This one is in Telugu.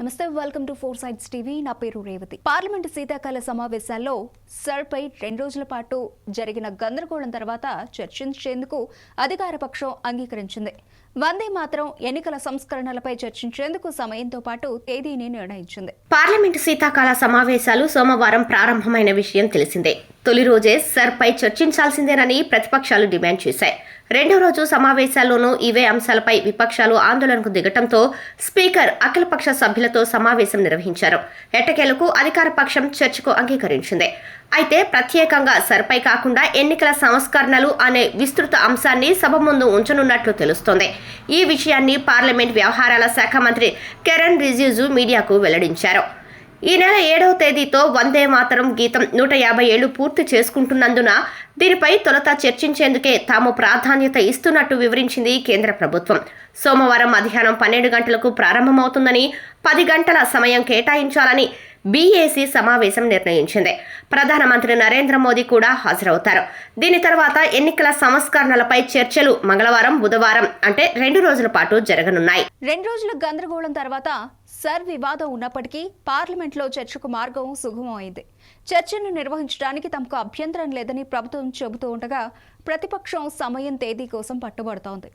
నమస్తే, welcome to four sides TV. నా పేరు రేవతి. పార్లమెంటు శీతాకాల సమావేశాల్లో సర్పై 2 రోజుల పాటు జరిగిన గందరగోళం తర్వాత చర్చించేందుకు అధికార పక్షం అంగీకరించింది. వందే మాత్రం ఎన్నికల సంస్కరణలపై చర్చించేందుకు సమయంతో పాటు తేదీని నిర్ణయించింది. పార్లమెంటు శీతాకాల సమావేశాలు సోమవారం ప్రారంభమైన విషయం తెలిసిందే. తొలి రోజే సర్పై చర్చించాల్సిందేనని ప్రతిపక్షాలు డిమాండ్ చేశాయి. రెండో రోజు సమావేశాల్లోనూ ఇవే అంశాలపై విపక్షాలు ఆందోళనకు దిగటంతో స్పీకర్ అఖిలపక్ష సభ్యులతో సమావేశం నిర్వహించారు. ఎట్టకేలకు అధికార పక్షం చర్చకు అంగీకరించింది. అయితే ప్రత్యేకంగా సర్పై కాకుండా ఎన్నికల సంస్కరణలు అనే విస్తృత అంశాన్ని సభ ముందు ఉంచనున్నట్లు తెలుస్తోంది. ఈ విషయాన్ని పార్లమెంట్ వ్యవహారాల శాఖ మంత్రి కిరణ్ రిజిజు మీడియాకు వెల్లడించారు. ఈ నెల 7వ తేదీతో వందే మాతరం గీతం 150 ఏళ్లు పూర్తి చేసుకుంటున్నందున దీనిపై తొలుత చర్చించేందుకే తాము ప్రాధాన్యత ఇస్తున్నట్టు వివరించింది కేంద్ర ప్రభుత్వం. సోమవారం మధ్యాహ్నం 12 గంటలకు ప్రారంభమవుతుందని, 10 గంటల సమయం కేటాయించాలని బీఏసీ సమావేశం నిర్ణయించింది. ప్రధానమంత్రి నరేంద్ర మోదీ కూడా హాజరవుతారు. దీని తర్వాత ఎన్నికల సంస్కరణలపై చర్చలు మంగళవారం, బుధవారం అంటే 2 రోజుల పాటు జరగనున్నాయి. 2 రోజుల గందరగోళం తర్వాత సర్ వివాదం ఉన్నప్పటికీ పార్లమెంట్లో చర్చకు మార్గం సుగమమైంది. చర్చను నిర్వహించడానికి తమకు అభ్యంతరం లేదని ప్రభుత్వం చెబుతూ ఉండగా ప్రతిపక్షం సమయం తేదీ కోసం పట్టుబడుతోంది.